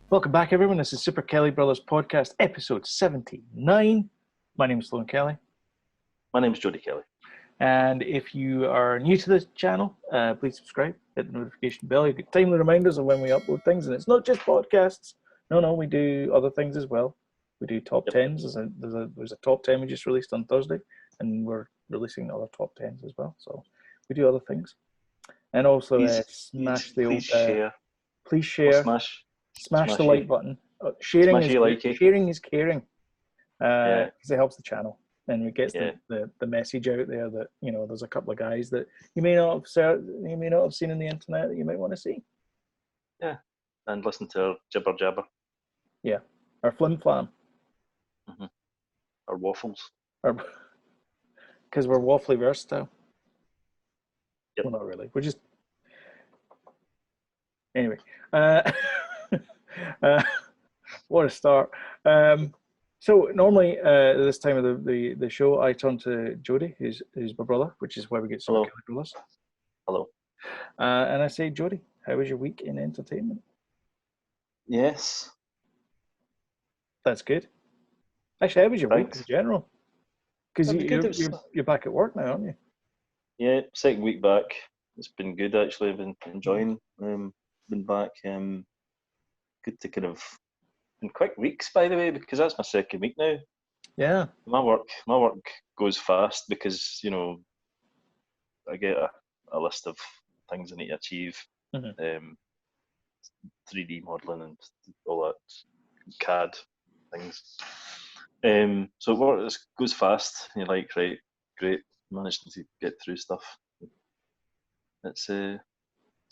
Welcome back, everyone. This is Super Kelly Brothers Podcast, episode 79. My name is Sloan Kelly. My name is Jody Kelly. And if you are new to this channel, please subscribe, hit the notification bell. You get timely reminders of when we upload things. And it's not just podcasts. No, we do other things as well. We do top 10s. There's a top 10 we just released on Thursday, and we're releasing other top 10s as well. So we do other things. And also smash the old... share. Please share. Smash the like button. Sharing is caring. Because it helps the channel, and it gets the message out there that there's a couple of guys that you may not have seen on the internet that you might want to see. Yeah, and listen to our jibber jabber. Yeah, our flim flam. Mm-hmm. Our waffles. Because we're waffly versatile. Yep. Well, not really. We're just anyway. What a start. So normally this time of the show, I turn to Jody, who's my brother, which is why we get Super Kelly Brothers. Hello. And I say, Jody, how was your week in entertainment? Yes. That's good. Actually, how was your week in general? Because you're back at work now, aren't you? Yeah, second week back. It's been good, actually. I've been enjoying been back. Good to kind of in quick weeks, by the way, because that's my second week now. Yeah. My work goes fast because I get a list of things I need to achieve. Mm-hmm. 3D modeling and all that CAD things. So it goes fast. And you're like, right, great, managed to get through stuff. It's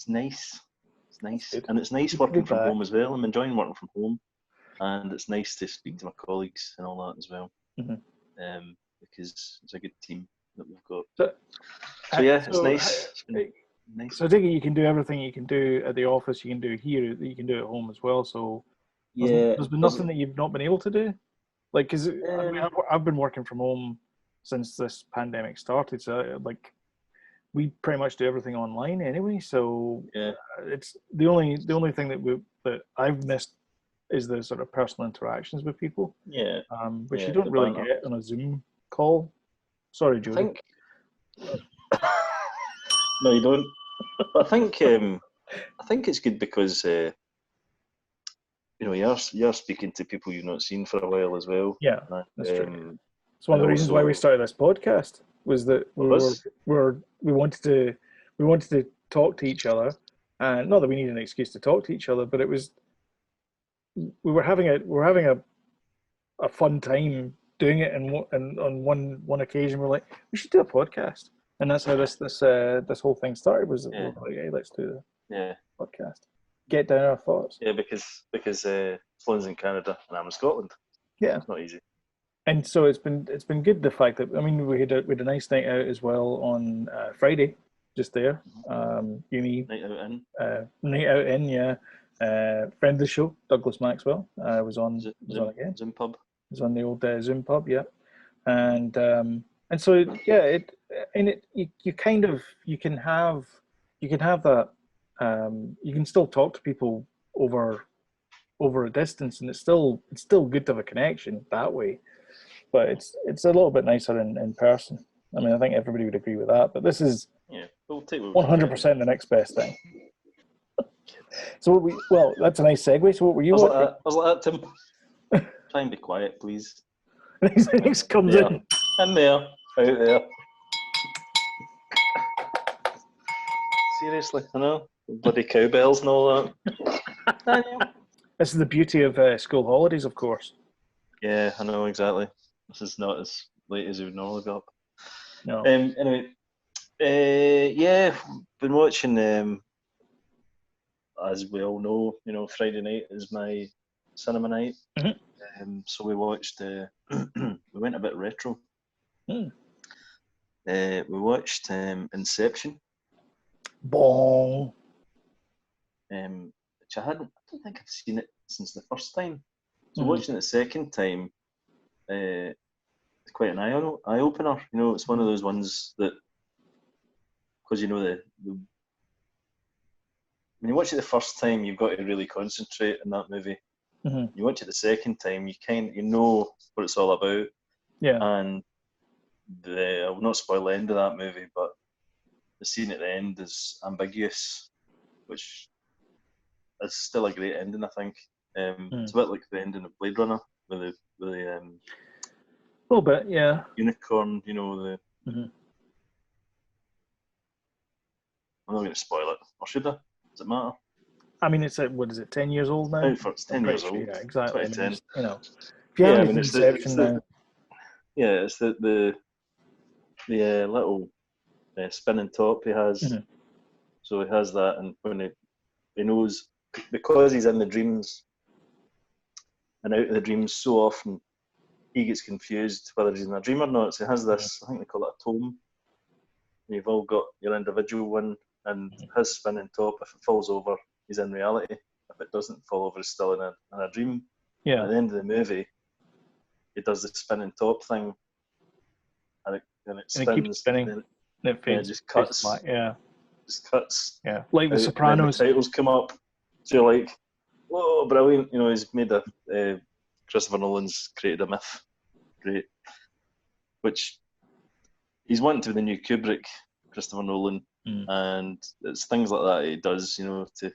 nice. It's nice, and it's nice working from home as well. I'm enjoying working from home, and it's nice to speak to my colleagues and all that as well. Mm-hmm. Because it's a good team that we've got. So it's nice. It's been nice. So I think you can do everything you can do at the office. You can do here. You can do at home as well. So there's been nothing that you've not been able to do. Like, because I've been working from home since this pandemic started. So we pretty much do everything online anyway. So it's the only thing that I've missed is the sort of personal interactions with people. Yeah. Which you don't really get on a Zoom call. Sorry, Jody. No, you don't. But I think it's good because you're speaking to people you've not seen for a while as well. Yeah, that's true. It's one of the reasons why we started this podcast was that we wanted to talk to each other, and not that we need an excuse to talk to each other, but it was we were having a fun time doing it, and on one occasion we're like, we should do a podcast, and that's how this whole thing started. Was we're like, hey, let's do the podcast, get down our thoughts. Yeah, because Sloan's in Canada and I'm in Scotland. Yeah, it's not easy. And so it's been good, the fact that we had a nice night out as well on Friday, just there. Uni night out in, yeah. Friend of the show, Douglas Maxwell, was on again. Zoom pub. Was on the old Zoom pub, yeah. And so you can have that. You can still talk to people over a distance, and it's still good to have a connection that way. But it's a little bit nicer in person. I mean, I think everybody would agree with that. But this is 100% the next best thing. So that's a nice segue. So what were you watching? I was like that, Tim. Try and be quiet, please. Next comes in. In there, out there. Seriously, I know. Bloody cowbells and all that. This is the beauty of school holidays, of course. Yeah, I know, exactly. This is not as late as we would normally be up. No. Anyway, been watching, as we all know, Friday night is my cinema night. Mm-hmm. So we watched, we went a bit retro. We watched Inception. Bong. Which I don't think I've seen it since the first time. So watching it the second time, it's quite an eye opener. It's one of those ones that, because the when you watch it the first time, you've got to really concentrate on that movie. Mm-hmm. You watch it the second time, you know what it's all about. Yeah. And I will not spoil the end of that movie, but the scene at the end is ambiguous, which is still a great ending, I think. It's a bit like the ending of Blade Runner, with the a little bit, yeah. unicorn, you know, Mm-hmm. I'm not going to spoil it, or should I? Does it matter? I mean, it's what is it, 10 years old now? It's 10 years old. Yeah, exactly. 2010. I mean, you know, if you haven't seen Inception now. Yeah, it's the little spinning top he has. Mm-hmm. So he has that, and when he knows, because he's in the dreams and out of the dreams so often, he gets confused whether he's in a dream or not. So he has this, I think they call it a tome. You've all got your individual one, and his spinning top, if it falls over, he's in reality. If it doesn't fall over, he's still in a dream. Yeah. At the end of the movie, he does the spinning top thing, and it spins, and it keeps spinning. And it fades. It just cuts. Back. Yeah. Just cuts. Yeah. Like The Sopranos. The titles come up. So you're like, whoa, brilliant. You know, he's made Christopher Nolan's created a myth. Great. Which he's wanting to be the new Kubrick, Christopher Nolan. And it's things like that he does, you know, to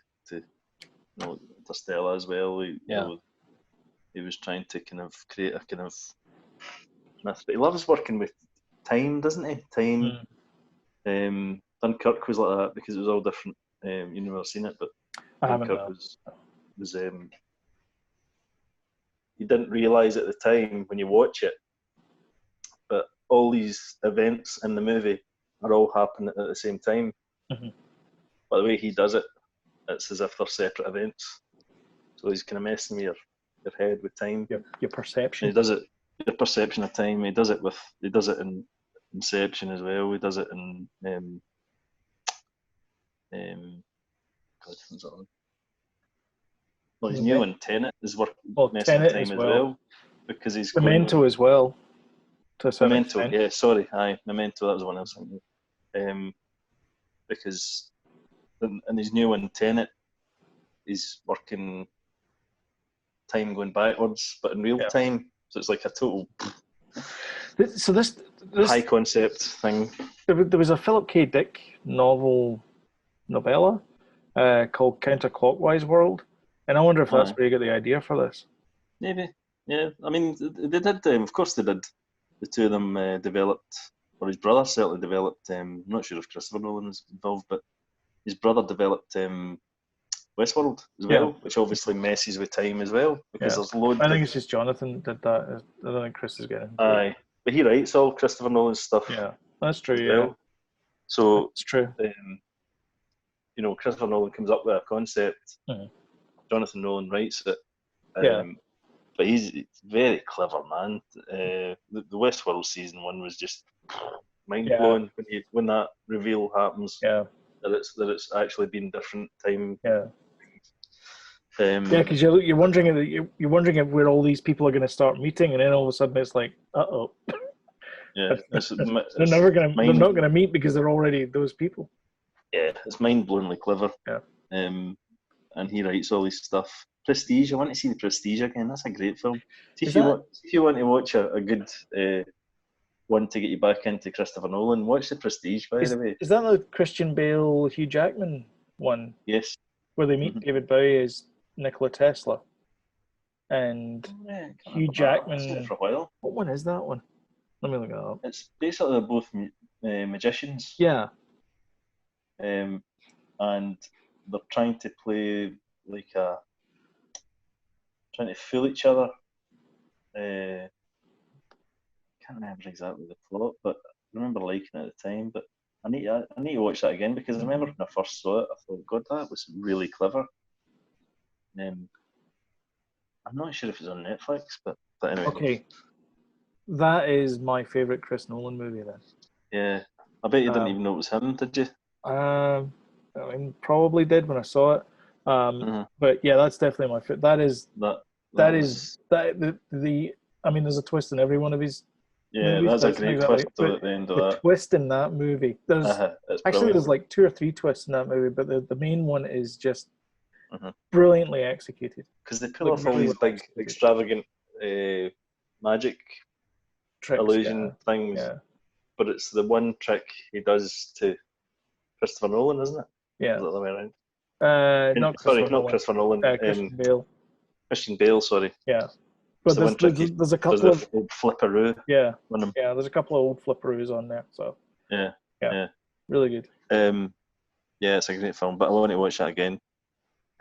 Interstellar as well. You know, he was trying to kind of create a kind of myth. But he loves working with time, doesn't he? Time. Dunkirk was like that because it was all different. You've never seen it, but Dunkirk was you didn't realise at the time when you watch it, but all these events in the movie are all happening at the same time. Mm-hmm. But the way he does it, it's as if they're separate events. So he's kind of messing with your head with time. Your perception. And he does it. Your perception of time. He does it in Inception as well. He does it in what's that one? Well, his new one, Tenet, is messing with time as well, because he's Memento as well. Memento, yeah, sorry, Memento. That was the one I was thinking. Because in his new one, Tenet, he's working time going backwards, but in real time. So it's like a total. So this high concept thing. There was a Philip K. Dick novella called Counterclockwise World, and I wonder if that's where you got the idea for this. Maybe, yeah. I mean, they did. Of course, they did. The two of them developed, or his brother certainly developed. I'm not sure if Christopher Nolan was involved, but his brother developed Westworld as well, which obviously messes with time as well, because there's loads. I think it's just Jonathan did that. I don't think Chris is getting. Aye, but he writes all Christopher Nolan's stuff. Yeah, that's true. Well. So it's true. You know, Christopher Nolan comes up with a concept. Mm-hmm. Jonathan Nolan writes it. But he's very clever, man. The Westworld season 1 was just mind blowing when that reveal happens. Yeah. That it's actually been different time. Yeah. Because you're wondering where all these people are going to start meeting, and then all of a sudden it's like, uh-oh. Yeah. They're not going to meet because they're already those people. Yeah, it's mind-blowingly clever. Yeah. And he writes all this stuff. Prestige, I want to see the Prestige again. That's a great film. If you want to watch a good one to get you back into Christopher Nolan, watch the Prestige, by the way. Is that the Christian Bale, Hugh Jackman one? Yes. Where they meet David Bowie as Nikola Tesla. And Hugh Jackman. I've seen it for a while. What one is that one? Let me look it up. It's basically they're both magicians. Yeah. And they're trying to play trying to fool each other. Can't remember exactly the plot, but I remember liking it at the time. But I need to watch that again, because I remember when I first saw it, I thought, God, that was really clever. I'm not sure if it's on Netflix, but anyway. Okay, that is my favourite Chris Nolan movie then. Yeah, I bet you didn't even know it was him, did you? I mean, probably did when I saw it. But yeah, that's definitely my favorite. I mean, there's a twist in every one of his Yeah, movies. that's a That's great exactly. twist though But at the end of the that. twist in that movie, there's It's actually brilliant. there's like 2 or 3 twists in that movie, but the main one is just Mm-hmm. brilliantly executed. Because they pull Like off all really these well big, executed extravagant magic tricks. illusion things, Yeah, but it's the one trick he does to Christopher Nolan, isn't it? yeah. Is that the other way around? Not Sorry, Christopher not Nolan. Christopher Nolan. Christian Bale. Christian Bale. Sorry. Yeah, It's but the one trick he there's a does couple the of old flipperoo yeah on him. yeah there's a couple of old flipperoos on there. So Yeah. really good. Yeah, it's a great film, but I want to watch that again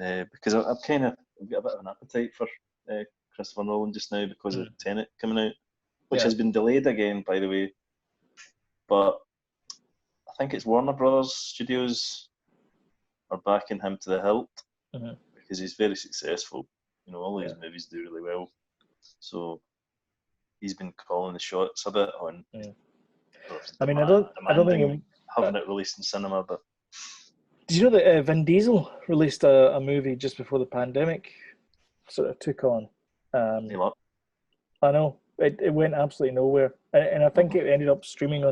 because I've got a bit of an appetite for Christopher Nolan just now because of Tenet coming out, which has been delayed again, by the way. But I think it's Warner Brothers Studios are backing him to the hilt because he's very successful. You know, all his movies do really well, so he's been calling the shots a bit on. I mean, I don't think having it released in cinema, but. Did you know that Vin Diesel released a movie just before the pandemic sort of took on? I know it went absolutely nowhere, and I think it ended up streaming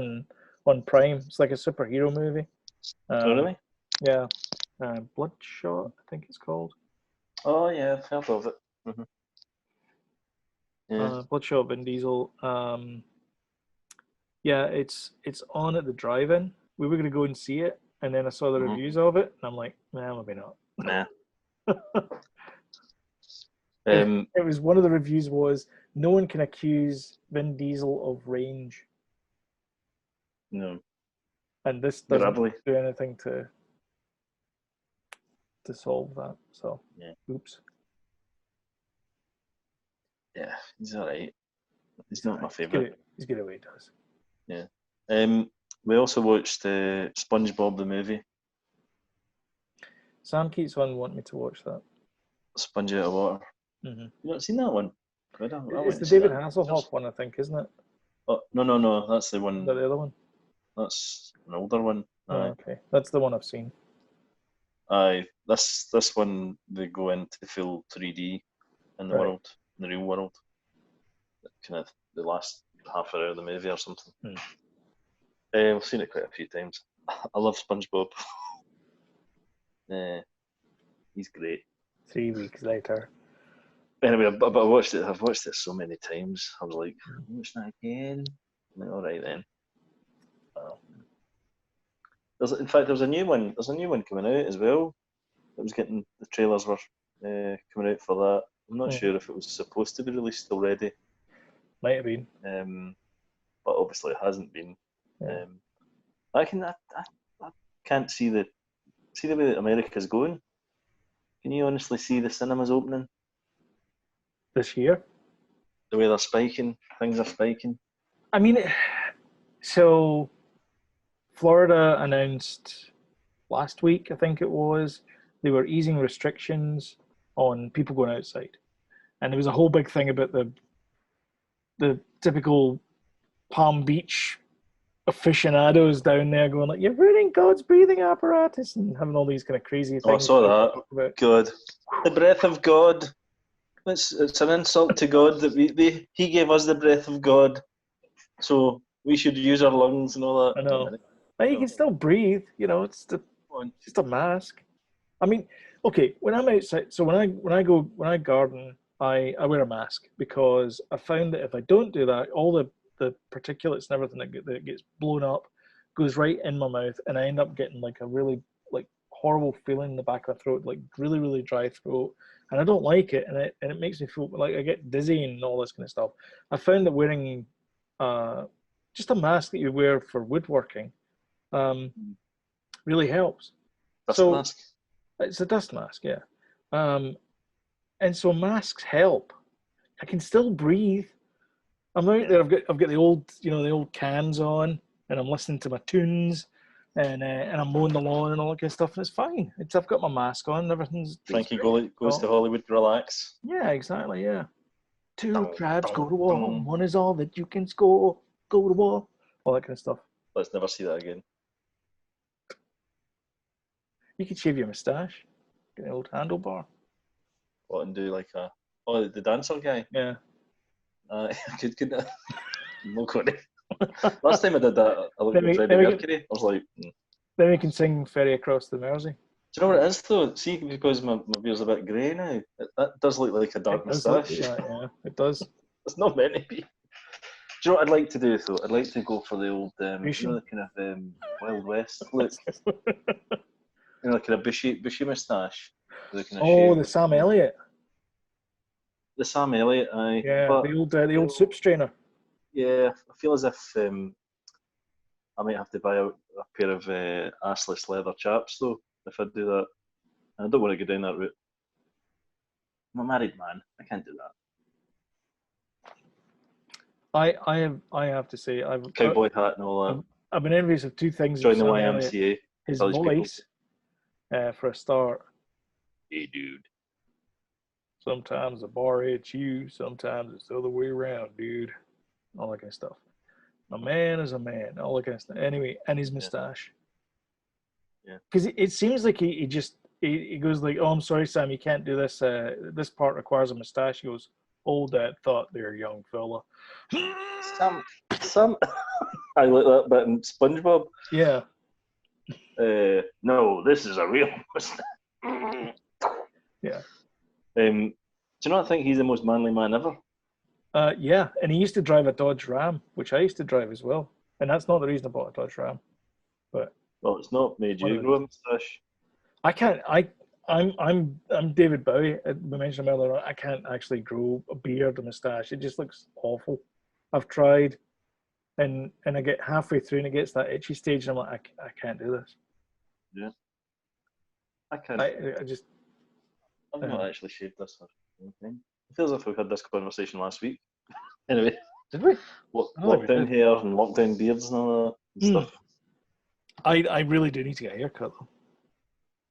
on Prime. It's like a superhero movie. Oh really? Yeah, Bloodshot, I think it's called. Oh yeah, I've heard of it. Mm-hmm. Yeah. Bloodshot, Vin Diesel. Yeah, it's on at the drive-in. We were going to go and see it. And then I saw the reviews of it, and I'm like, nah, maybe not. Nah. It was one of the reviews was no one can accuse Vin Diesel of range. No. And this doesn't do anything to solve that. So, oops. Yeah, he's all right. He's not my favourite. He's good at what he does. Yeah. We also watched SpongeBob the movie. Sam keeps on wanting me to watch that. Sponge Out of Water. Mm-hmm. You not seen that one? It's the David Hasselhoff one, I think, isn't it? Oh no, that's the one. Is that the other one? That's an older one. Oh, okay, that's the one I've seen. Aye, this one they go into full 3D in the world, in the real world. Kind of the last half hour of the movie or something. I've seen it quite a few times. I love SpongeBob. He's great. 3 weeks later. Anyway, but I've watched it so many times. I was like, watch that again. I'm like, all right then. In fact, there's a new one. There's a new one coming out as well. It was getting the trailers were coming out for that. I'm not sure if it was supposed to be released already. Might have been. But obviously it hasn't been. Yeah. I can't see the way that America's going. Can you honestly see the cinemas opening this year? The way they're spiking, things are spiking. I mean, so Florida announced last week, I think it was, they were easing restrictions on people going outside, and there was a whole big thing about the typical Palm Beach aficionados down there going like, "You're ruining God's breathing apparatus," and having all these kind of crazy things. Oh, I saw that. God, the breath of God. It's an insult to God that He gave us the breath of God, so we should use our lungs and all that. I know. But you can still breathe. You know, it's just a mask. I mean, okay, when I'm outside, so when I garden, I wear a mask because I found that if I don't do that, all the particulates and everything that gets blown up goes right in my mouth, and I end up getting like a really like horrible feeling in the back of my throat, like really, really dry throat, and I don't like it, and it makes me feel like I get dizzy and all this kind of stuff. I found that wearing just a mask that you wear for woodworking really helps. Dust mask? It's a dust mask, yeah. And so masks help. I can still breathe. I'm out there. I've got the old cans on, and I'm listening to my tunes, and I'm mowing the lawn and all that kind of stuff, and it's fine. I've got my mask on. And everything's. Frankie goes to Hollywood to relax. Yeah, exactly. Yeah. 2 crabs go to war. One is all that you can score. Go to war. All that kind of stuff. Let's never see that again. You could shave your moustache. Get an old handlebar. What, and do like the dancer guy? Yeah. Couldn't not going to. Last time I did that, I looked at Freddie Mercury. I was like, Then we can sing Ferry Across the Mersey. Do you know what it is though? See, because my beard's a bit grey now, that does look like a dark moustache. Yeah, it does. It's not meant to be. Do you know what I'd like to do though? I'd like to go for the old, the kind of Wild West look. Kind of bushy moustache. The Sam Elliott. The Sam Elliott, aye. Yeah, but, the old soup strainer. Yeah, I feel as if I might have to buy a pair of assless leather chaps though if I do that. I don't want to go down that route. I'm a married man. I can't do that. I have to say I've cowboy hat and all that. I've been envious of two things. Join the YMCA. His voice, for a start. Hey, dude. Sometimes the bar hits you. Sometimes it's the other way around, dude. All that kind of stuff. A man is a man. All that kind of stuff. Anyway, and his moustache. Yeah. Because it seems like he goes like, "Oh, I'm sorry, Sam, you can't do this. This part requires a moustache." He goes, "Hold that thought there, young fella." Some. I like that bit in SpongeBob. Yeah. No, this is a real moustache. Yeah. Do you not think he's the most manly man ever? Yeah, and he used to drive a Dodge Ram, which I used to drive as well. And that's not the reason I bought a Dodge Ram. But well, it's not made you grow a moustache. I can't. I'm David Bowie. We mentioned him earlier on. I can't actually grow a beard, a moustache. It just looks awful. I've tried, and I get halfway through and it gets that itchy stage, and I'm like, I can't do this. Yeah. I can't. I've not actually shaved this for anything. It feels as if we had this conversation last week. Anyway. Did we? Lockdown hair and lockdown beards and all that stuff. I really do need to get a haircut though.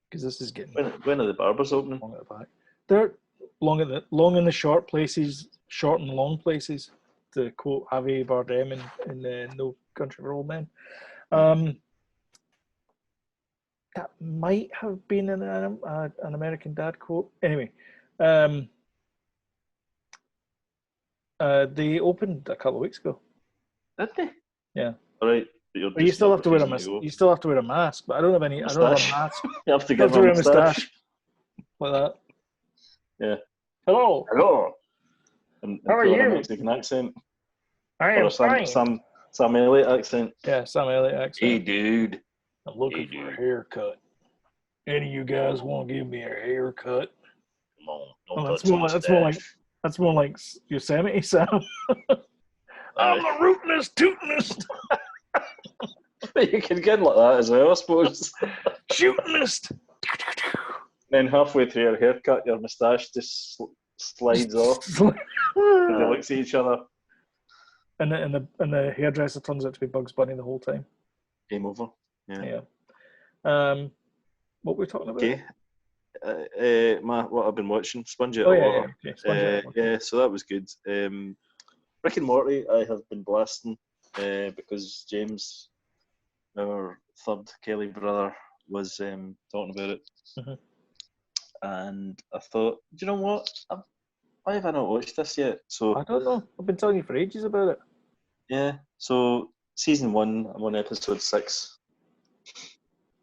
Because this is getting... When are the barbers opening? Long at the back. They're long in the short places, short and long places, to quote Javier Bardem in No Country for Old Men. That might have been an American Dad quote. Anyway, they opened a couple of weeks ago. Did they? Yeah. All right. But you still have to wear a mask. You still have to wear a mask. But I don't have any. I don't have a mask. You have to get a moustache like that. Yeah. Hello. And how are you? A Mexican accent. I am fine. Sam Elliott accent. Yeah, Sam Elliott accent. Hey, dude. I'm looking for a haircut. Any of you guys want to give me a haircut? Come on, that's more like Yosemite Sam. I'm the rootinest, tootinest. You can get like that as well, I suppose. Shootinest. Then halfway through your haircut, your moustache just slides off. And they look at each other. And the hairdresser turns out to be Bugs Bunny the whole time. Game over. Yeah. What were we talking about? Okay. What I've been watching, Sponge Out of Water. Okay. Yeah, so that was good. Rick and Morty, I have been blasting because James, our third Kelly brother, was talking about it. Mm-hmm. And I thought, do you know what? Why have I not watched this yet? So I don't know. I've been telling you for ages about it. Yeah. So season 1, I'm on episode 6,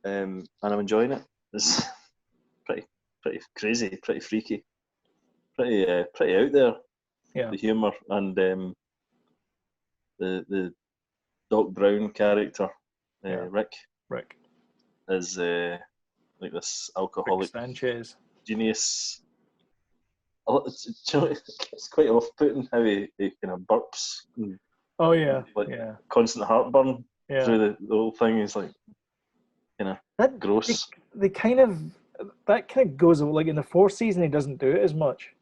and I'm enjoying it. It's pretty crazy, pretty freaky, pretty out there. Yeah. The humour and the Doc Brown character, Rick is like this alcoholic Rick Sanchez genius. It's quite off-putting how he kind of burps. Constant heartburn through the whole thing. Is like kind of gross. That kind of goes like in the 4th season. He doesn't do it as much.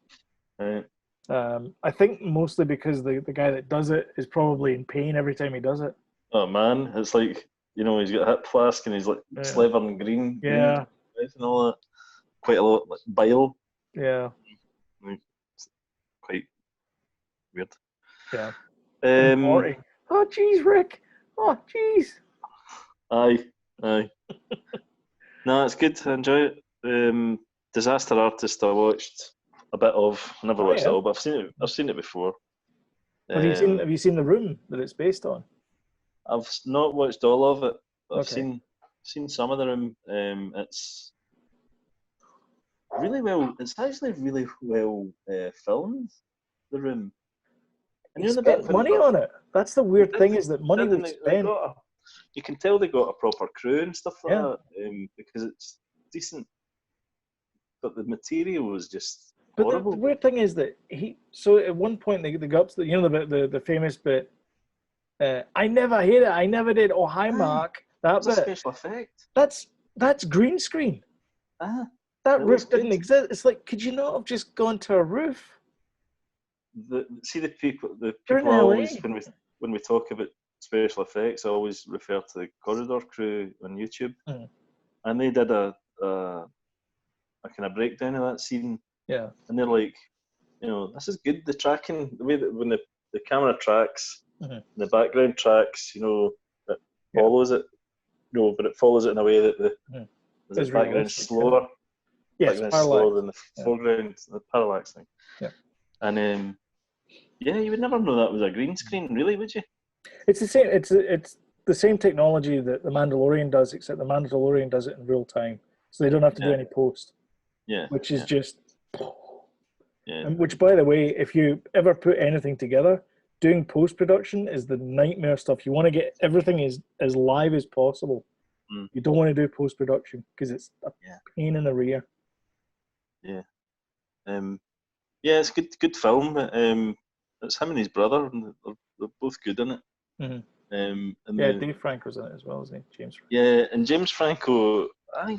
Right. I think mostly because the guy that does it is probably in pain every time he does it. Oh man, it's like he's got a hip flask and he's like slavering green. Yeah. And all that. Quite a lot like bile. Yeah. It's quite weird. Yeah. Oh jeez, Rick. Oh jeez. Aye. No, it's good. I enjoy it. Disaster Artist I watched a bit of. I never watched it all, but I've seen it before. Have you seen The Room that it's based on? I've not watched all of it, but I've Okay. seen some of The Room. It's really well. It's actually really well filmed. The Room. And He you know the bit spent money on it. That's the weird thing, is that money was spent. You can tell they got a proper crew and stuff like Yeah. that, because it's decent. But the material was just But horrible. the weird thing is that so at one point they got up to the bit, the famous bit, I never hit it, I never did. Oh, hi, Mark. That bit. It's a special effect. That's green screen. That roof didn't exist. It's like, could you not have just gone to a roof? The people always, when we talk about special effects, I always refer to the Corridor Crew on YouTube, and they did a kind of breakdown of that scene. Yeah, and they're like, this is good. The tracking, the way that when the camera tracks, the background tracks, it follows it. But it follows it in a way that the background's slower. Yes, background's slower than the foreground, the parallax thing. Yeah. And you would never know that was a green screen, really, would you? It's the same. It's the same technology that the Mandalorian does, except the Mandalorian does it in real time, so they don't have to do any post. Yeah. Which is just. Yeah. And which, by the way, if you ever put anything together, doing post production is the nightmare stuff. You want to get everything as live as possible. You don't want to do post production because it's a pain in the rear. Yeah. It's good film. It's him and his brother, and they're both good in it. Dave Franco's in it as well, isn't he? James Franco. Yeah, and James Franco, I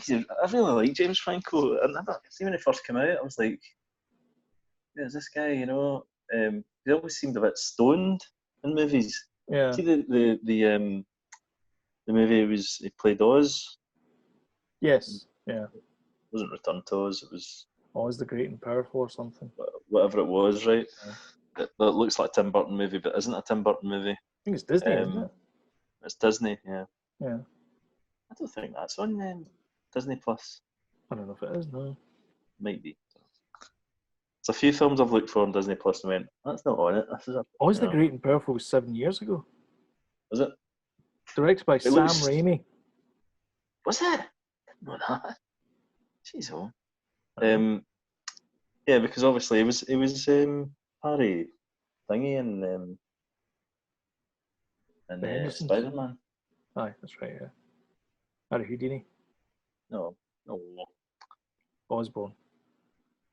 really like James Franco. See when he first came out, I was like, is this guy, he always seemed a bit stoned in movies. Yeah. See the movie he played Oz? Yes, yeah. It wasn't Return to Oz, it was Oz the Great and Powerful or something. Whatever it was, right? Yeah. It looks like a Tim Burton movie, but isn't a Tim Burton movie. I think it's Disney, isn't it? It's Disney, yeah. Yeah. I don't think that's on Disney Plus. I don't know if it is, no. Might be. There's a few films I've looked for on Disney Plus and went, that's not on it. Oz the Great and Powerful was 7 years ago. Was it? Directed by Sam Raimi. Was it? No, that. Jeez, oh. Yeah, because obviously it was Harry Thingy and Spider-Man. Aye, that's right, yeah. Harry Houdini. No. Osborne.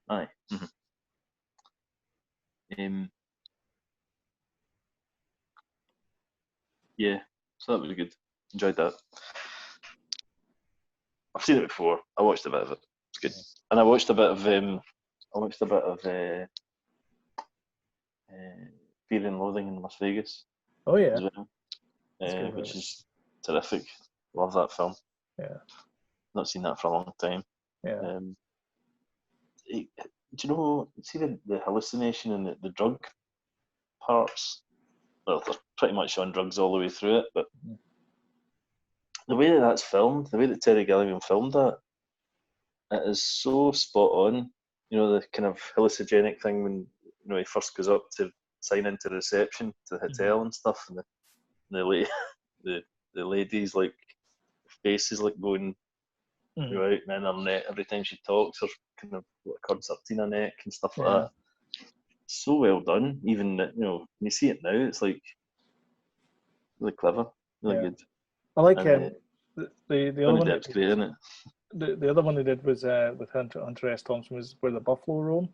Aye. Yeah, so that was good. Enjoyed that. I've seen it before. I watched a bit of it. It's good. And I watched a bit of Fear and Loathing in Las Vegas. Oh yeah. As well, which is terrific. Love that film. Yeah. Not seen that for a long time. Yeah. Do you know? See the hallucination and the drug parts. Well, they're pretty much on drugs all the way through it, but the way that's filmed, the way that Terry Gilliam filmed that, it is so spot on. The kind of hallucinogenic thing when he first goes up to sign into reception to the hotel and stuff, and the ladies like faces like going out and in her neck every time she talks, or kind of curds up in her neck and stuff like that. So well done. Even when you see it now, it's like really clever, really good. I like the other one. Depp's great, isn't it? The other one they did was with Hunter S. Thompson was Where the Buffalo Roam.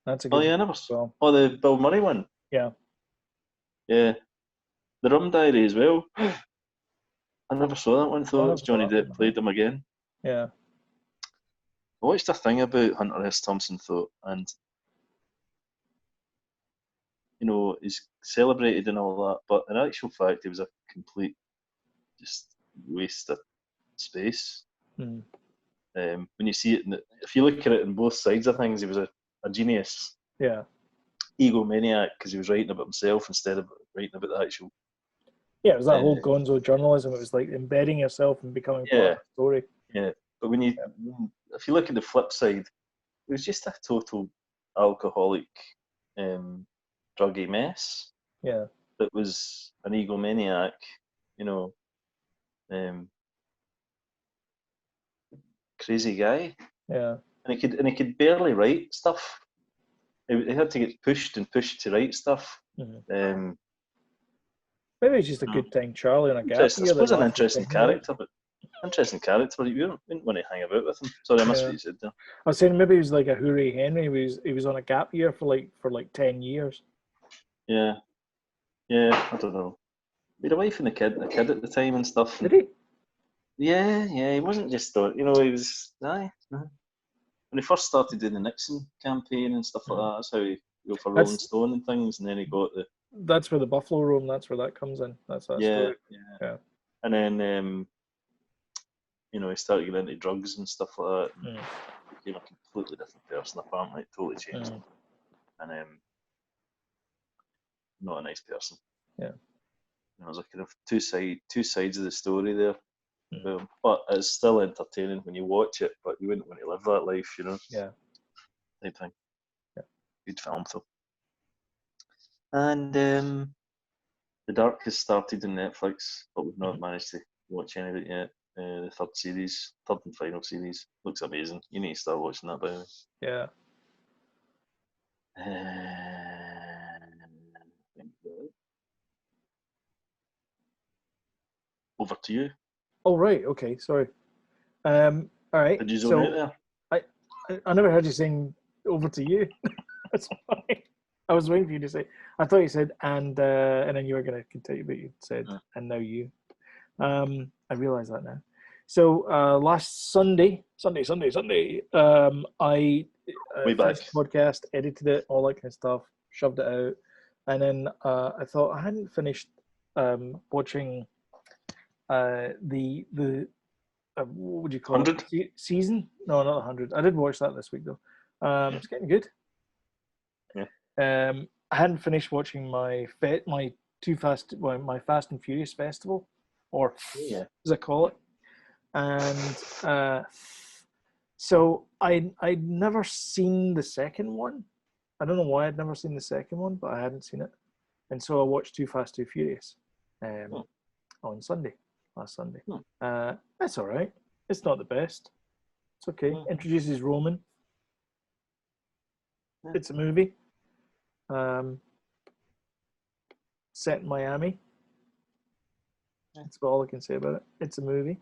That's a good. Oh yeah, I never saw. Oh, the Bill Murray one. Yeah. Yeah. The Rum Diary as well. I never saw that one. Thought it was Johnny Depp played him again. Yeah. I watched a thing about Hunter S. Thompson though, and he's celebrated and all that, but in actual fact, he was a complete just waste of space. When you see it, if you look at it in both sides of things, he was a genius. Yeah. Egomaniac because he was writing about himself instead of writing about the actual. Yeah, it was that whole gonzo journalism. It was like embedding yourself and becoming part of the story. Yeah, but if you look at the flip side, it was just a total alcoholic, druggy mess. Yeah. that was an egomaniac, crazy guy. Yeah. And he could barely write stuff. He had to get pushed to write stuff. Mm-hmm. Maybe it's just a good time, Charlie, on a gap year. I suppose an interesting character, but you wouldn't want to hang about with him. Sorry, I missed what you said there. I was saying maybe he was like a Hooray Henry. He was on a gap year for like 10 years. Yeah, I don't know. He had a wife and a kid at the time and stuff. Did he? Yeah, he wasn't just he was when he first started doing the Nixon campaign and stuff like that. That's how he for Rolling Stone and things, and then he got the. That's where the Buffalo Roam. That's where that comes in. That's that story. Yeah. And then he started getting into drugs and stuff like that. And became a completely different person. Apparently, totally changed. And not a nice person. Yeah. There's a kind of two sides of the story there. But it's still entertaining when you watch it, but you wouldn't want to live that life, Yeah. Same thing. Yeah. Good film, though. And The Dark has started on Netflix, but we've not managed to watch any of it yet. The third and final series. Looks amazing. You need to start watching that, by the way. Yeah. Over to you. Oh, right. Okay. Sorry. All right. Did you zone out there? I never heard you saying over to you. That's fine. I was waiting for you to say. I thought you said and then you were going to continue, but you said and now you. I realize that now. So last Sunday, I finished the podcast, edited it, all that kind of stuff, shoved it out, and then I thought I hadn't finished watching the what would you call 100? it? Season? No, not 100. I did watch that this week though. It's getting good. Yeah. I hadn't finished watching my Fast and Furious festival, or as I call it, and so I'd never seen the second one. I don't know why I'd never seen the second one, but I hadn't seen it, and so I watched Too Fast, Too Furious on last Sunday. That's all right. It's not the best. It's okay. Introduces Roman. It's a movie. Set in Miami. That's about all I can say about it. It's a movie.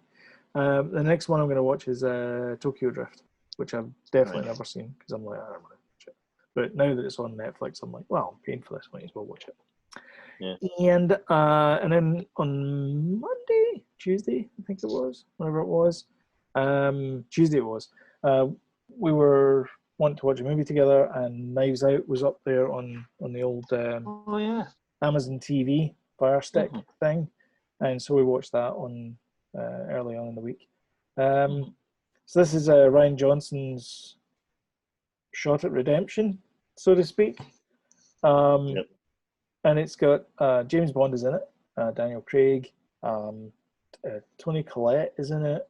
The next one I'm going to watch is Tokyo Drift, which I've definitely never seen because I'm like, I don't want to watch it. But now that it's on Netflix, I'm like, well, I'm paying for this, might as well watch it. Yeah. And then on Tuesday, I think it was, whenever it was, Tuesday it was, we were wanting to watch a movie together, and Knives Out was up there on the old Amazon TV Fire Stick thing, and so we watched that on early on in the week. So this is Ryan Johnson's shot at redemption, so to speak. And it's got James Bond is in it, Daniel Craig, Toni Collette is in it,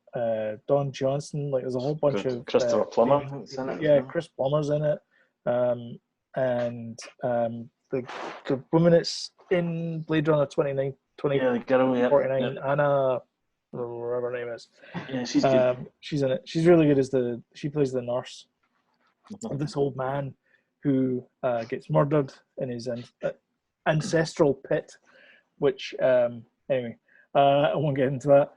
Don Johnson. Like there's a whole bunch of Christopher Plummer. Chris Plummer's in it, and the woman that's in Blade Runner 2049, Anna, whatever her name is. Yeah, she's good. She's in it. She's really good she plays the nurse of this old man who gets murdered in his ancestral pit, which anyway, I won't get into that.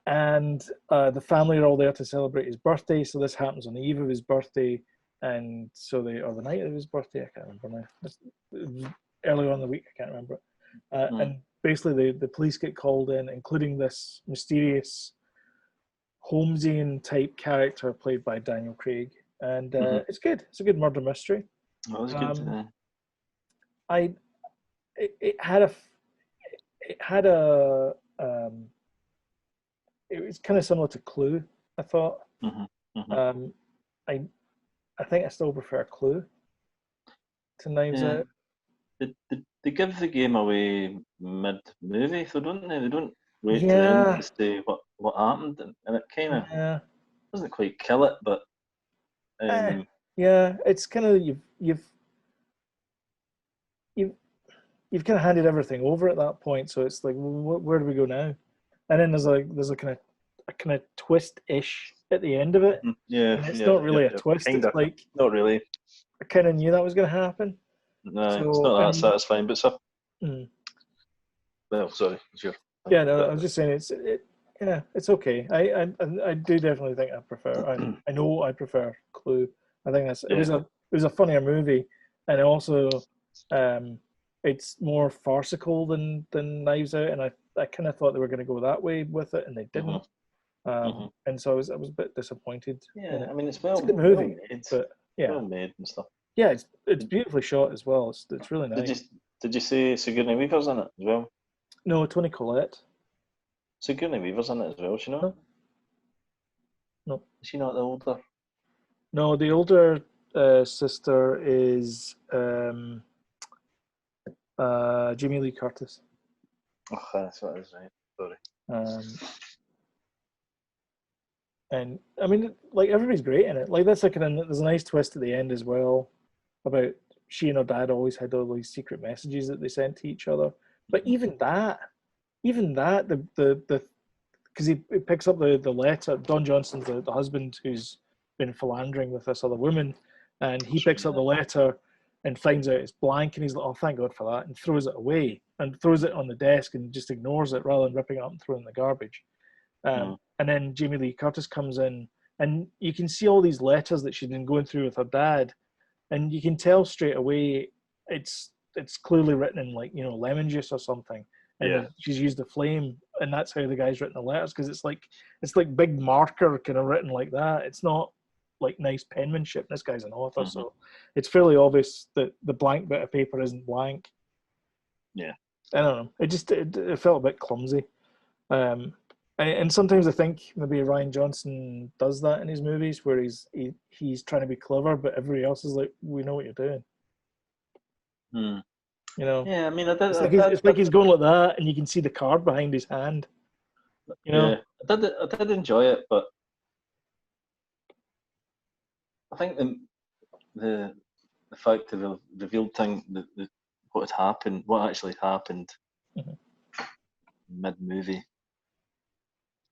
And the family are all there to celebrate his birthday. So this happens on the eve of his birthday, and so or the night of his birthday. I can't remember now. It was early on in the week. I can't remember it. And basically, the police get called in, including this mysterious Holmesian type character played by Daniel Craig, and it's good. It's a good murder mystery. That was good. It was kind of similar to Clue, I thought. I think I still prefer Clue to Knives Out. They give the game away mid-movie, so don't they? They don't wait to the end to say what happened, and it kind of doesn't quite kill it, but it's kind of you've you've kind of handed everything over at that point, so it's like, where do we go now? And then there's a kind of twist-ish at the end of it. Yeah, and it's not really a twist. Kinda. It's like, not really. I kind of knew that was going to happen. No, So, it's not that satisfying. But so, well, sorry, it's your. Yeah, no, I was just saying it's okay. I do definitely think I prefer. I know I prefer Clue. I think it was a funnier movie, and also it's more farcical than Knives Out, and I kind of thought they were going to go that way with it, and they didn't. And so I was a bit disappointed. Yeah, I mean it's a good movie, well made, but yeah, well made and stuff. Yeah, it's beautifully shot as well. It's really nice. Did you say Sigourney Weaver's in it as well? No, Toni Collette. Sigourney Weaver's in it as well. Is she not? No. Is she not the older? No, the older sister is Jamie Lee Curtis. Oh, that's what it is, right? Sorry. And I mean, like, everybody's great in it. Like, there's a nice twist at the end as well about she and her dad always had all these secret messages that they sent to each other. But even that, the because he picks up the letter. Don Johnson's the husband who's been philandering with this other woman, and he picks up the letter and finds out it's blank, and he's like, "Oh, thank God for that," and throws it away and throws it on the desk and just ignores it rather than ripping it up and throwing it in the garbage. And then Jamie Lee Curtis comes in, and you can see all these letters that she's been going through with her dad, and you can tell straight away it's clearly written in, like, lemon juice or something, and she's used a flame, and that's how the guy's written the letters, because it's like big marker kind of written like that. It's not like nice penmanship. This guy's an author, so it's fairly obvious that the blank bit of paper isn't blank. Yeah, I don't know. It felt a bit clumsy. And sometimes I think maybe Rian Johnson does that in his movies, where he's trying to be clever, but everybody else is like, "We know what you're doing." Yeah, I mean, it's like he's going like that, and you can see the card behind his hand. Yeah, I did enjoy it, but I think the fact of the revealed thing, what actually happened mid movie.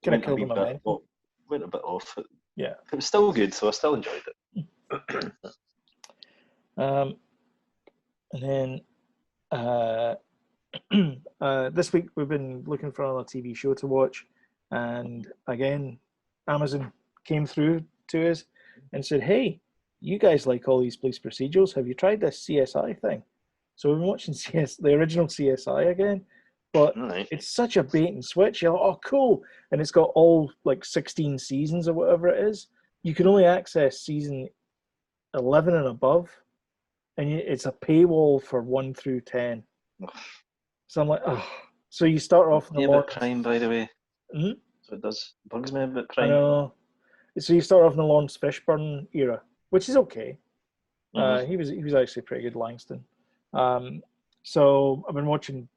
Kind of killed the momentum. Went a bit off. Yeah. It was still good, so I still enjoyed it. And then this week we've been looking for another TV show to watch, and again, Amazon came through to us and said, "Hey, you guys like all these police procedurals? Have you tried this CSI thing?" So we've been watching the original CSI again. But it's such a bait and switch. You're like, "Oh, cool." And it's got all, like, 16 seasons or whatever it is. You can only access season 11 and above. And it's a paywall for 1 through 10. So I'm like, oh. So you start off in the Lawrence... crime, by the way. So it bugs me a bit, crime. I know. So you start off in the Lawrence Fishburne era, which is okay. He was actually pretty good, Langston. So I've been watching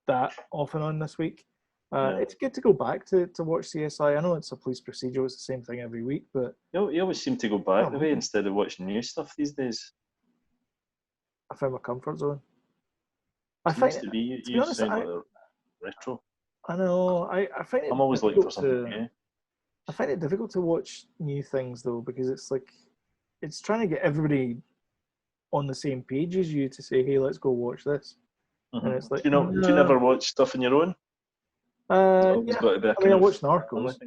that off and on this week. It's good to go back to watch CSI. I know it's a police procedure, it's the same thing every week, but you always seem to go back the way instead of watching new stuff these days. I found my comfort zone. To be honest, like retro. I know. I find it. I'm always looking for something new. I find it difficult to watch new things though, because it's like it's trying to get everybody on the same page as you to say, "Hey, let's go watch this." And it's like, do you never watch stuff on your own? Yeah. I watch Narcos.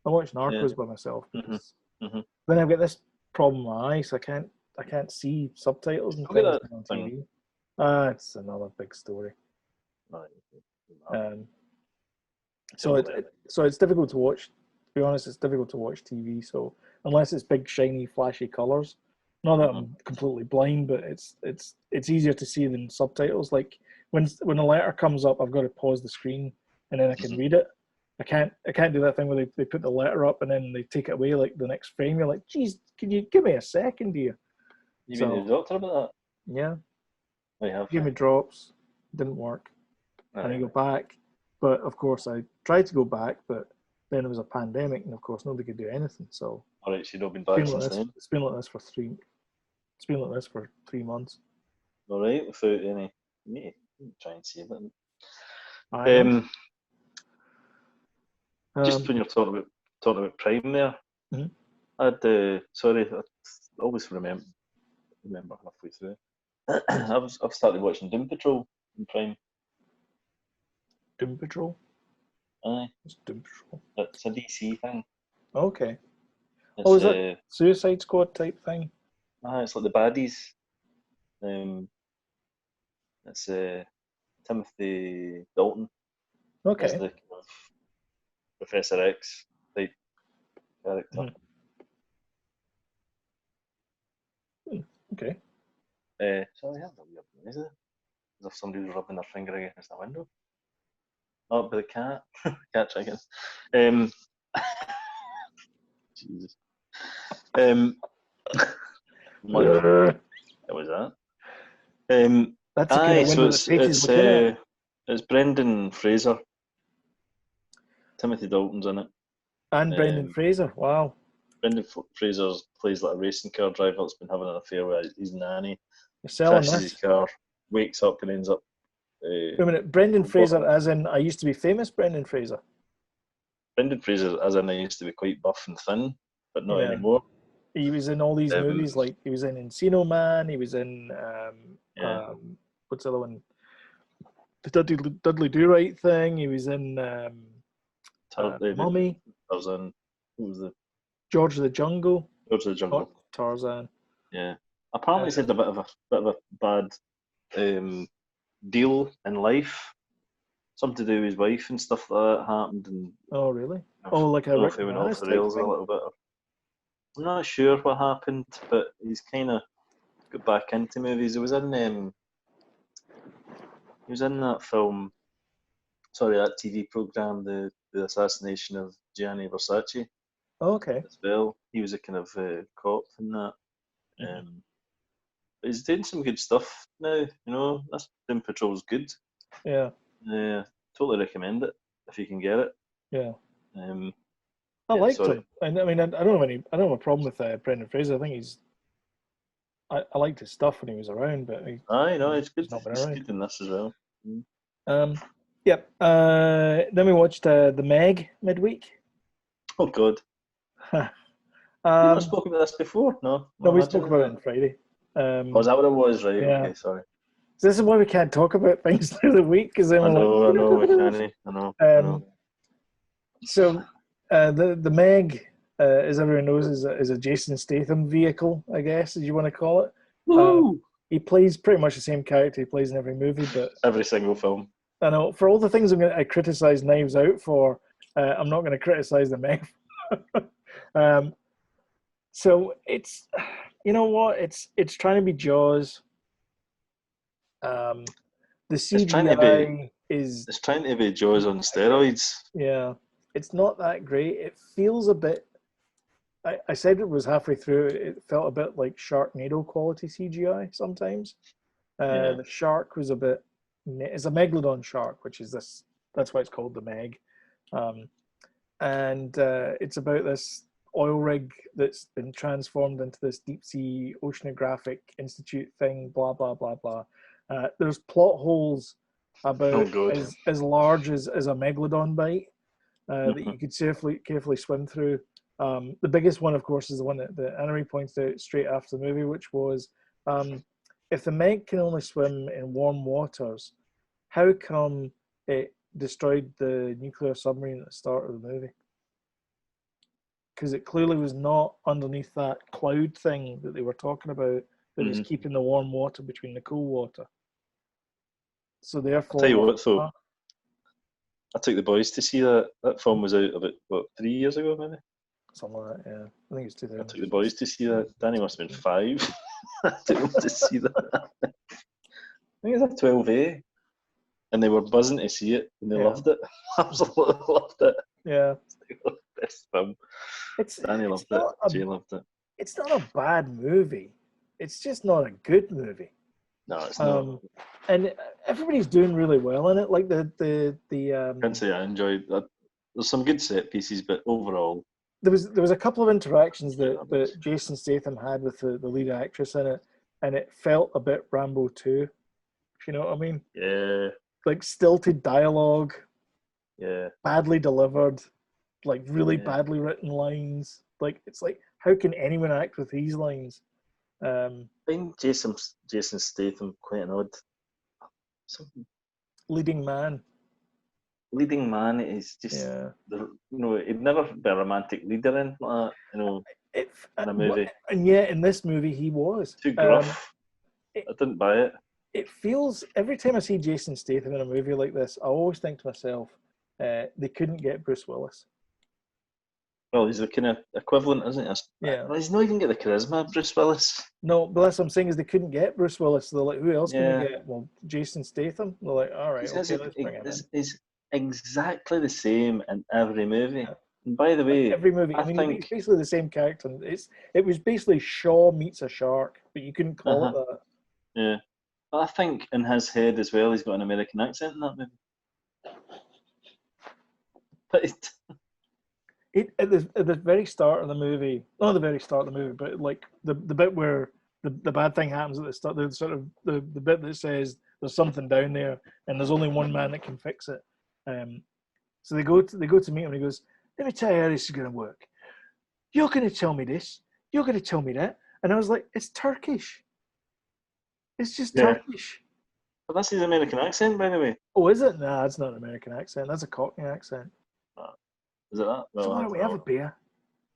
I watch Narcos by myself because then I've got this problem with my eyes. I can't see subtitles and things on TV. It's another big story. So it's difficult to watch. To be honest, it's difficult to watch TV. So unless it's big, shiny, flashy colors. Not that I'm completely blind, but it's easier to see than subtitles. Like when a letter comes up, I've got to pause the screen and then I can read it. I can't do that thing where they put the letter up and then they take it away like the next frame. You're like, "Geez, can you give me a second here?" You been to the doctor about that? Yeah. I have. Give me drops. Didn't work. And I go back. But of course I tried to go back, but then there was a pandemic and of course nobody could do anything. So alright, so you've not been back since then? It's been like this for 3 months. Alright, without any Try and save it. I know. Just when you're talking about Prime there, Mhm. I'd sorry, I always remember halfway through. I've started watching Doom Patrol in Prime. Doom Patrol? Aye. What's Doom Patrol? It's a DC thing. Okay. It's, is it Suicide Squad type thing? It's like the baddies. It's Timothy Dalton as Okay. the kind of Professor X type character. Okay. So yeah, that weird noise there. As if somebody was rubbing their finger against the window. Oh, but the cat. Cat chicken. Jesus. What was that? That's the kind of window that Pacey's looking at. It's Brendan Fraser. Timothy Dalton's in it. And Brendan Fraser. Wow. Brendan Fraser plays like a racing car driver that's been having an affair with his nanny. You're selling crashes this. his car, wakes up and ends up. Wait a minute, Brendan Fraser, as in I used to be famous. Brendan Fraser. Brendan Fraser, as in I used to be quite buff and thin, but not anymore. He was in all these movies, like he was in Encino Man. He was in what's the other one? The Dudley Do Right Thing. He was in Mummy. I was in. What was the? George of the Jungle. George of the Jungle. Tarzan. Yeah. Apparently, he's had a bit of a bad deal in life. Something to do with his wife and stuff like that happened. And oh, really? Oh, like a Rick went off the rails a little bit. I'm not sure what happened, but he's kind of got back into movies. He was in that film. Sorry, that TV program, the assassination of Gianni Versace. Oh, okay. As well, he was a kind of cop in that. But he's doing some good stuff now. You know, that's Doom Patrol's good. Yeah. Yeah, totally recommend it if you can get it. Yeah. I liked him. I mean, I don't have a problem with Brendan Fraser. I think I liked his stuff when he was around, but it's good. He's good in this as well. Yep. Then we watched The Meg midweek. Oh God. We've not spoken about this before, no? No, we spoke about it on Friday. Is that what it was? Right. Yeah. Okay. Sorry. So this is why we can't talk about things through the week because then I know, we can't. I know. So, the Meg, as everyone knows, is a Jason Statham vehicle, I guess, as you want to call it. He plays pretty much the same character he plays in every movie, but every single film. I know. For all the things I criticize Knives Out for, I'm not going to criticize the Meg. So it's, you know what? It's trying to be Jaws. The CGI It's trying to be Jaws on steroids. Yeah, it's not that great. It feels a bit. I said it was halfway through. It felt a bit like Sharknado quality CGI sometimes. The shark was a bit. It's a megalodon shark, which is this. That's why it's called the Meg. And it's about this oil rig that's been transformed into this deep sea oceanographic institute thing. Blah blah blah blah. There's plot holes about as large as a megalodon bite that you could carefully swim through. The biggest one, of course, is the one that Annery pointed out straight after the movie, which was if the Meg can only swim in warm waters, how come it destroyed the nuclear submarine at the start of the movie? Because it clearly was not underneath that cloud thing that they were talking about that was keeping the warm water between the cool water. So therefore, I'll tell you what, though, I took the boys to see that. That film was out about 3 years ago, maybe. Something like that, yeah. I think it's 2000. I took the boys to see that. Danny must have been 5. I took them to see that. I think it was a 12A, and they were buzzing to see it, and they loved it. Absolutely loved it. Yeah, best film. Danny loved it. Jay loved it. It's not a bad movie. It's just not a good movie. No, it's not. And everybody's doing really well in it. Like I can't say I enjoyed that. There's some good set pieces, but overall, there was a couple of interactions that Jason Statham had with the lead actress in it, and it felt a bit Rambo 2. if you know what I mean. Yeah. Like stilted dialogue, Yeah. badly delivered, like really badly written lines. Like it's like, how can anyone act with these lines? I find Jason Statham quite an odd. Leading man. Leading man is just, he'd never be a romantic leader in like that, in a movie. And yet in this movie he was. Too gruff. I didn't buy it. It feels, every time I see Jason Statham in a movie like this, I always think to myself, they couldn't get Bruce Willis. Well, he's the kind of equivalent, isn't he? Yeah. Well, he's not even got the charisma of Bruce Willis. No, but that's what I'm saying, is they couldn't get Bruce Willis. So they're like, who else can we get? Well, Jason Statham. They're like, all right, okay, let's bring him in. He's exactly the same in every movie. Yeah. And by the way, every movie, I mean, it's basically the same character. It was basically Shaw meets a shark, but you couldn't call it that. Yeah. But I think in his head as well, he's got an American accent in that movie. But at the very start of the movie, not the very start of the movie, but like the bit where the bad thing happens at the start, the sort of the bit that says there's something down there and there's only one man that can fix it. So they go to meet him and he goes, let me tell you how this is going to work. You're going to tell me this. You're going to tell me that. And I was like, it's Turkish. It's just Turkish. But that's his American accent, by the way. Oh, is it? Nah, it's not an American accent. That's a Cockney accent. Is it that? Well, so why don't we have a beer?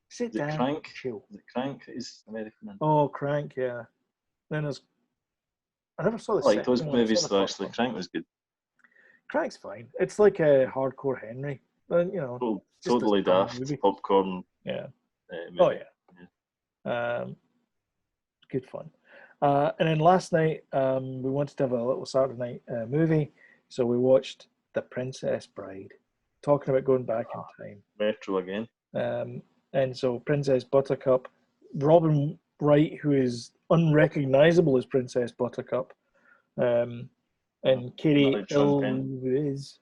Sit down. Crank? Chill. Is it Crank? Is American? Oh, Crank, yeah. Then there's... I never saw the like those movies, though, actually. Crank was good. Crank's fine. It's like a Hardcore Henry. Totally daft. Movie. Popcorn. Yeah. Oh, yeah. Good fun. And then last night, we wanted to have a little Saturday night movie. So we watched The Princess Bride. Talking about going back in time. Retro again. And so Princess Buttercup, Robin Wright, who is unrecognizable as Princess Buttercup, and Katie Elwes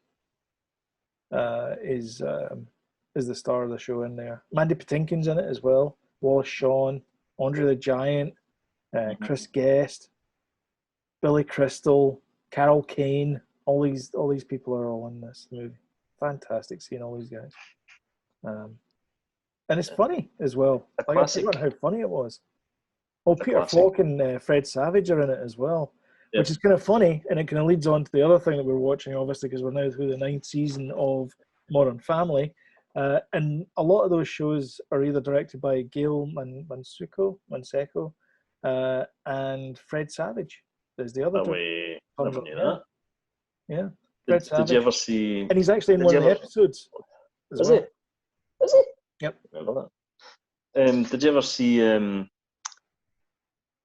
is the star of the show in there. Mandy Patinkin's in it as well. Wallace Shawn, Andre the Giant, Chris Guest, Billy Crystal, Carol Kane. All these people are all in this movie. Fantastic seeing all these guys. And it's funny as well. Like, I forgot how funny it was. Oh, Peter Falk and Fred Savage are in it as well, which is kind of funny, and it kind of leads on to the other thing that we're watching, obviously, because we're now through the 9th season of Modern Family. And a lot of those shows are either directed by Gail Manseko, and Fred Savage. There's the other. Never knew that. Yeah. Did you ever see? And he's actually in one of the episodes. Is it? Is it? Yep. Remember that. Did you ever see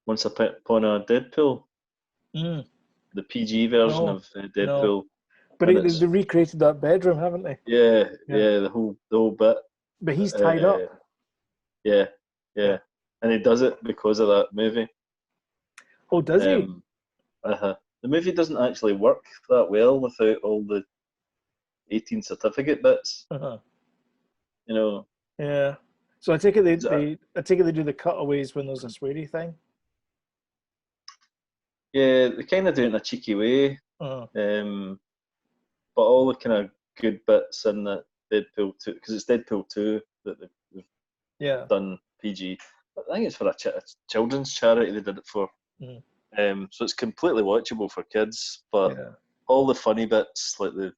Once Upon a Deadpool? The PG version of Deadpool. No. But they recreated that bedroom, haven't they? Yeah, the whole bit. But he's tied up. Yeah. And he does it because of that movie. Oh, does he? The movie doesn't actually work that well without all the 18 certificate bits. Yeah. So I take it they do the cutaways when there's a sweary thing. Yeah, they kind of do it in a cheeky way. But all the kind of good bits in the Deadpool 2, because it's Deadpool 2 that they've done PG. But I think it's for a children's charity they did it for. So it's completely watchable for kids, but all the funny bits, like the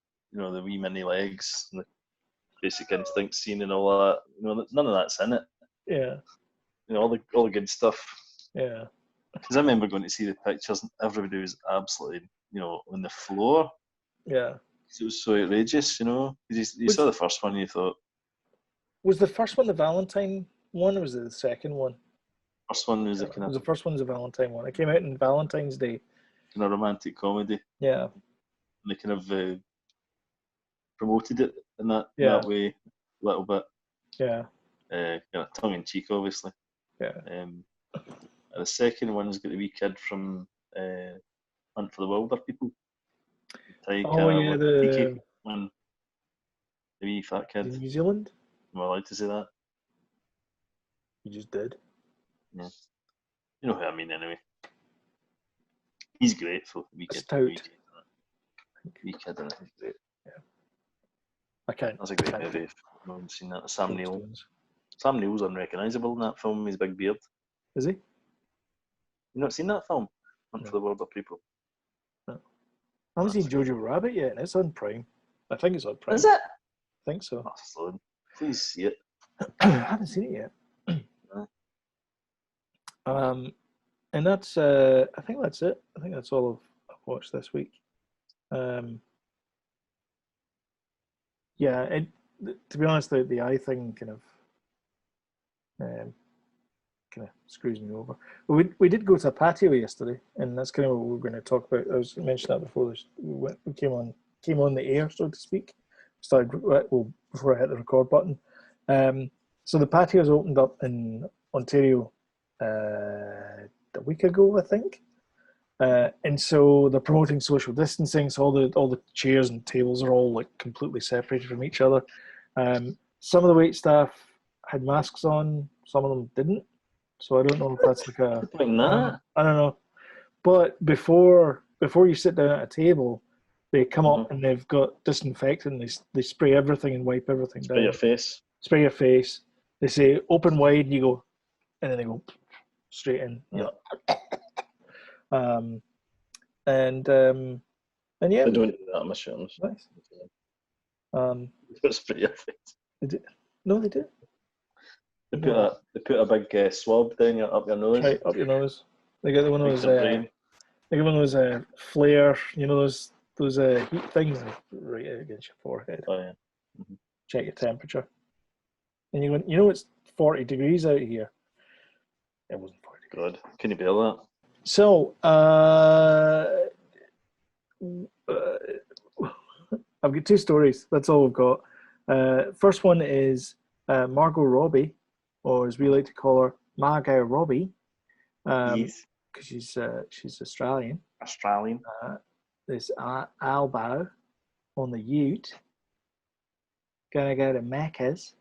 wee mini legs and the Basic Instinct scene and all that, none of that's in it. Yeah. All the good stuff. Yeah. Because I remember going to see the pictures and everybody was absolutely, on the floor. Yeah. It was so outrageous, You saw the first one and you thought... Was the first one the Valentine one, or was it the second one? First one was the first one's a Valentine one. It came out on Valentine's Day. Kind of romantic comedy. Yeah. And they kind of promoted it in that way a little bit. Yeah. Kind of tongue in cheek, obviously. Yeah. And the second one's got the wee kid from Hunt for the Wilder People. The wee fat kid. In New Zealand? Am I allowed to say that? You just did. Yeah. You know who I mean, anyway. He's great, though. Wee kid, Stout. Wee kid, and he's great. Yeah. I can't. That's a great movie. If you haven't seen that, Sam Neill. Stones. Sam Neill's unrecognisable in that film. His big beard. Is he? You not seen that film? Hunt No. for the Wilder People. No. I haven't seen Jojo Rabbit yet, and it's on Prime. I think it's on Prime. Is it? I think so. That's slow. Please see it. I haven't seen it yet. No. And that's. I think that's it. I think that's all I've watched this week. Yeah, to be honest, the eye thing kind of screws me over. But we did go to a patio yesterday, and that's kind of what we were going to talk about. I was mentioning that before we came on the air, so to speak. Started before I hit the record button. So the patios opened up in Ontario a week ago, I think. And so they're promoting social distancing. So all the chairs and tables are all like completely separated from each other. Some of the wait staff had masks on. Some of them didn't. So I don't know if that's like a. I don't know. But before you sit down at a table, they come up and they've got disinfectant. They spray everything and wipe everything down. Spray your face. Spray your face. They say open wide, and you go, and then they go straight in. Yeah. And yeah. They don't do that, I'm assured. Nice. Spray your face. No, they do. They put a big swab down up your nose. Right, up your nose. They get one of those. They get one of those flare. You know those heat things right against your forehead. Oh yeah. Mm-hmm. Check your temperature. And you know it's 40 degrees out here. It wasn't 40 degrees. God, can you bear that? So I've got two stories. That's all we've got. First one is Margot Robbie, or as we like to call her, Margot Robbie, Yes. because she's Australian. This Albo on the Ute, gonna go to Macca's.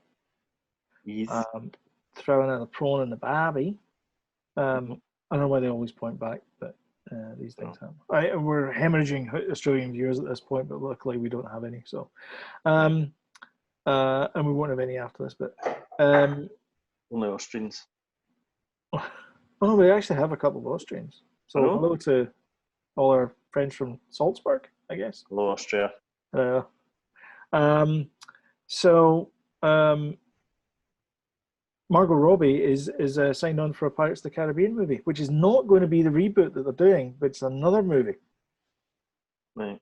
Yes. Throwing out the prawn and the barbie. I don't know why they always point back, but these things happen. We're hemorrhaging Australian viewers at this point, but luckily we don't have any. So, and we won't have any after this. But only Austrians. Oh no, we actually have a couple of Austrians. So hello to all our friends from Salzburg, I guess. Hello, Austria. Margot Robbie is signed on for a Pirates of the Caribbean movie, which is not going to be the reboot that they're doing, but it's another movie. Right.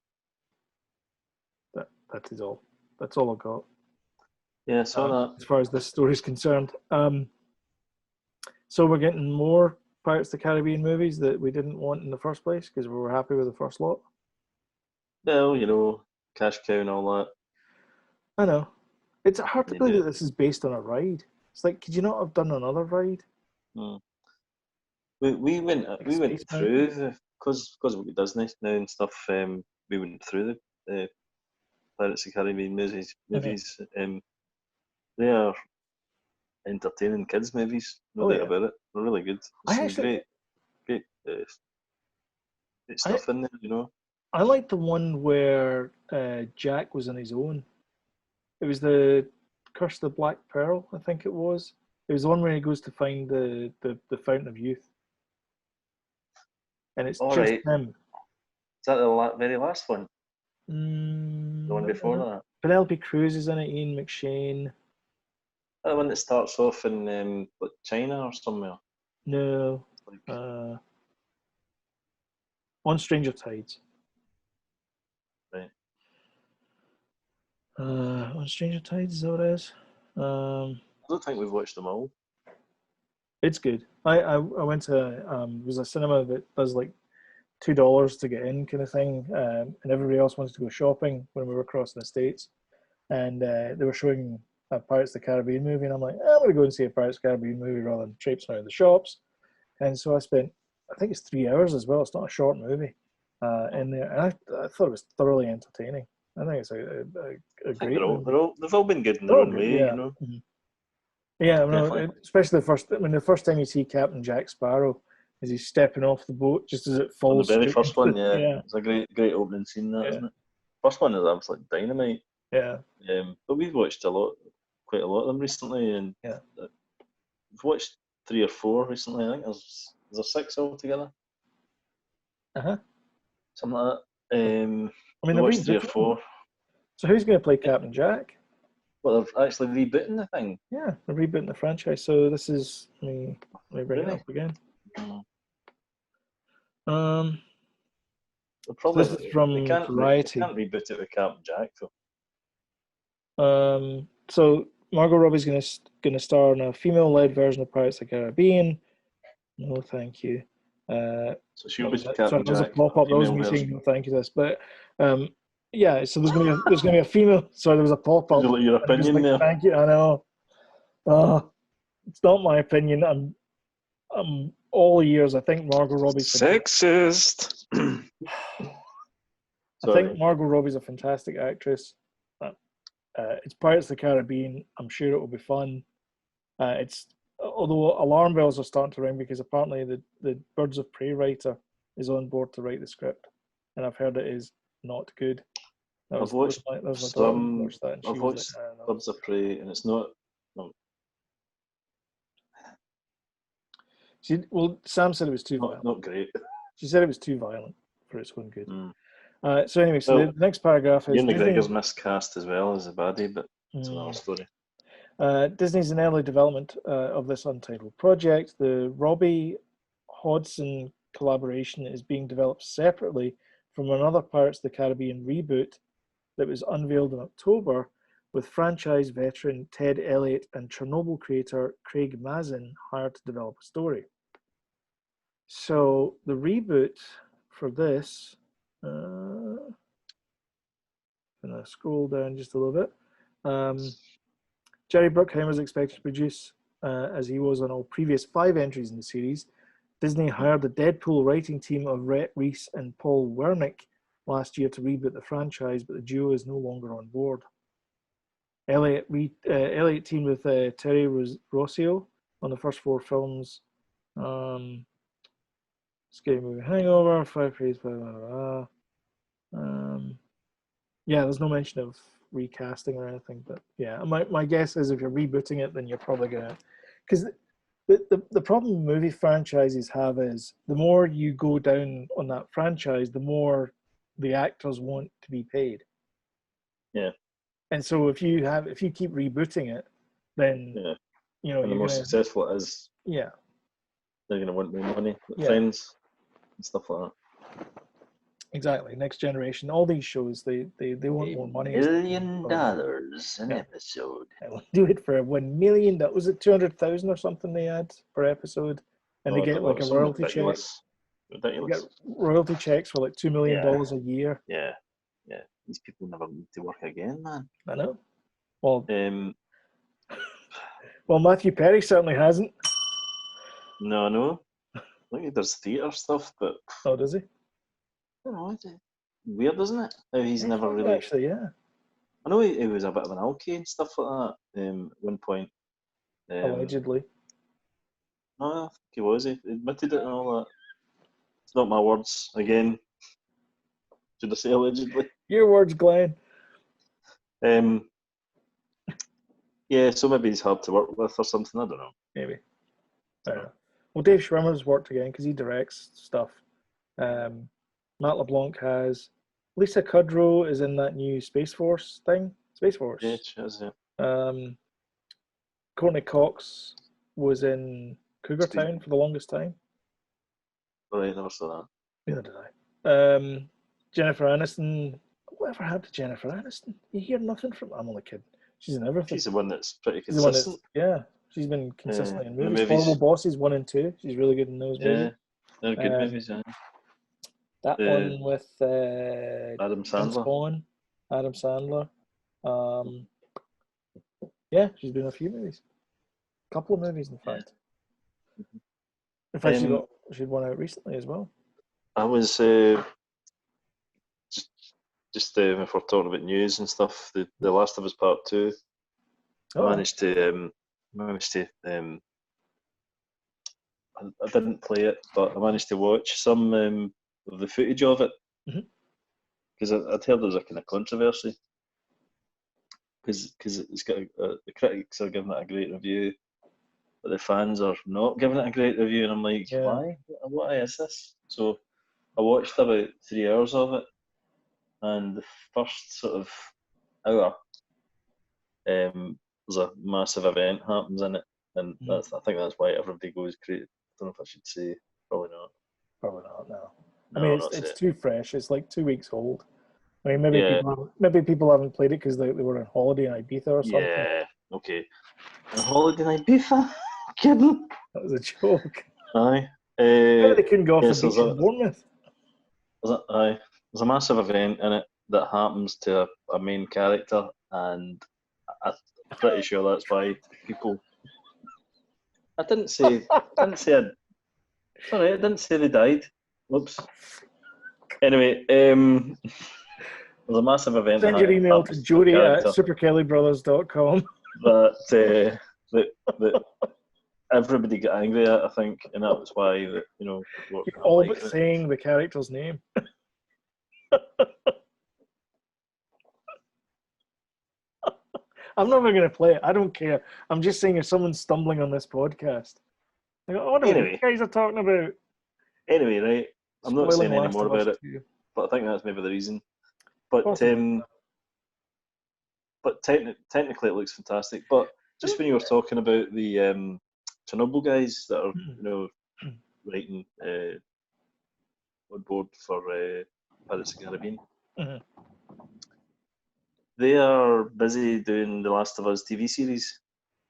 That is all. That's all I've got. Yeah, saw that. As far as this story is concerned. So we're getting more Pirates of the Caribbean movies that we didn't want in the first place because we were happy with the first lot. Well, cash cow and all that. I know. It's hard to believe that this is based on a ride. It's like, could you not have done another ride? We went through because we got Disney now and stuff. We went through the Pirates of the Caribbean movies. They are entertaining kids movies. No doubt about it. They're really good. There's some great stuff in there. You know. I like the one where Jack was on his own. It was the Curse of the Black Pearl, I think it was. It was the one where he goes to find the Fountain of Youth. And it's just him. Is that the very last one? The one before that? Penelope Cruz is in it, Ian McShane. The one that starts off in China or somewhere? No. On Stranger Tides. Right. On Stranger Tides, is that what it is? I don't think we've watched them all. It's good. I went to there's a cinema that does like $2 to get in kind of thing, and everybody else wanted to go shopping when we were crossing the States, and they were showing a Pirates of the Caribbean movie, and I'm like, I'm going to go and see a Pirates of the Caribbean movie rather than traipsing around the shops. And so I spent, I think it's 3 hours as well. It's not a short movie in there, and I thought it was thoroughly entertaining. I think it's a great movie. They've all been good in their own way, yeah. You know. Mm-hmm. Yeah, especially the first time you see Captain Jack Sparrow, as he's stepping off the boat just as it falls. The very first one, yeah. It's a great opening scene, that, isn't it? First one is absolute dynamite. Yeah. But we've watched quite a lot of them recently, and we've watched 3 or 4 recently. I think there's 6 altogether. Something like that. I mean, we watched 3 or 4. So who's going to play Captain Jack? Well, they're actually rebooting the thing. Yeah, they're rebooting the franchise. So this is let me bring it up again. Probably, this is from Variety. They can't reboot it with Captain Jack, though. So Margot Robbie's going to star in a female-led version of Pirates of the Caribbean. No, thank you. So she'll be Captain Jack. There's a pop-up. That was me saying no, thank you. This, but yeah. So there's going to be a female. Sorry, there was a pop-up. Your opinion there? Thank you. I know. It's not my opinion. I'm all ears. I think Margot Robbie's sexist. I think Margot Robbie's a fantastic actress. It's Pirates of the Caribbean. I'm sure it will be fun. Although alarm bells are starting to ring because apparently the Birds of Prey writer is on board to write the script, and I've heard it is not good. I've watched Birds of Prey, and it's not. Sam said it was too violent. Not great. She said it was too violent for its own good. So anyway, the next paragraph is... Ian McGregor's miscast as well as a baddie, but it's another story. Disney's in early development of this untitled project. The Robbie Hodgson collaboration is being developed separately from another Pirates of the Caribbean reboot that was unveiled in October, with franchise veteran Ted Elliott and Chernobyl creator Craig Mazin hired to develop a story. So the reboot for this, I'm going to scroll down just a little bit. Jerry Bruckheimer is expected to produce, as he was on all previous 5 entries in the series. Disney hired the Deadpool writing team of Rhett Reese and Paul Wernick last year to reboot the franchise, but the duo is no longer on board. Elliott teamed with Terry Rossio on the first 4 films. Scary Movie Hangover, 5 Praise, blah, blah, blah. Yeah, there's no mention of recasting or anything, but yeah, my guess is if you're rebooting it, then you're probably gonna, because the problem movie franchises have is the more you go down on that franchise, the more the actors want to be paid. Yeah. And so if you keep rebooting it, then you know, and the more successful it is, they're gonna want more money, friends and stuff like that. Exactly. Next Generation, all these shows, they want more money. $1 million an episode. I'll do it for $1 million. That was it, 200,000 or something they had per episode, and they get like a royalty check. Ridiculous. They get royalty checks for like $2 million a year. Yeah. These people never need to work again, man. I know. Well, well, Matthew Perry certainly hasn't. No. I think he does theatre stuff, but. Oh, does he? I don't know, it's weird, isn't it? How he's never really. Actually, yeah. I know he was a bit of an alky and stuff like that at one point. Allegedly. No, I think he was. He admitted it and all that. It's not my words. Again, should I say allegedly? Your words, Glenn. Yeah, so maybe he's hard to work with or something. I don't know. Maybe. I don't know. Well, Dave Schwimmer's worked again because he directs stuff. Matt LeBlanc has. Lisa Kudrow is in that new Space Force thing. Space Force. Yeah, she is, yeah. Courtney Cox was in Cougar Town for the longest time. All right, never saw that. Neither did I. Jennifer Aniston. Whatever happened to Jennifer Aniston? You hear nothing from. I'm only kidding. She's in everything. She's the one that's pretty consistent. She's been consistently in movies. Horrible Bosses 1 and 2. She's really good in those movies. They're good movies, yeah. That one with Adam Sandler. Adam Sandler. Yeah, she's been in a few movies. A couple of movies, in fact. In fact, she had one out recently as well. I was just if we're talking about news and stuff, the Last of Us Part 2. I managed to I didn't play it, but I managed to watch some of the footage of it because I'd heard there's a kind of controversy because it's got the critics are giving it a great review, but the fans are not giving it a great review, and I'm like, why? What is this? So I watched about 3 hours of it, and the first sort of hour, there's a massive event happens in it, and I think that's why everybody goes crazy. I don't know if I should say, probably not. Probably not. No. No, I mean, it's too fresh. It's like 2 weeks old. I mean, maybe people haven't played it because they were on holiday in Ibiza or something. Yeah. Okay. On holiday in Ibiza? Kidding? That was a joke. Aye. Maybe they couldn't go off the beach in Bournemouth. There's a massive event in it that happens to a main character, and I'm pretty sure that's why people. I didn't say. Sorry, I didn't say they died. Whoops. Anyway, there's a massive event. Send your email to jody@superkellybrothers.com. That everybody got angry at, I think, and that was why You're all but saying the character's name. I'm not even going to play it. I don't care. I'm just saying if someone's stumbling on this podcast, I wonder what you guys are talking about. Anyway, right? I'm not saying any more about it, but I think that's maybe the reason. But technically it looks fantastic. But just when you were talking about the Chernobyl guys that are writing on board for Pirates of the Caribbean, they are busy doing the Last of Us TV series.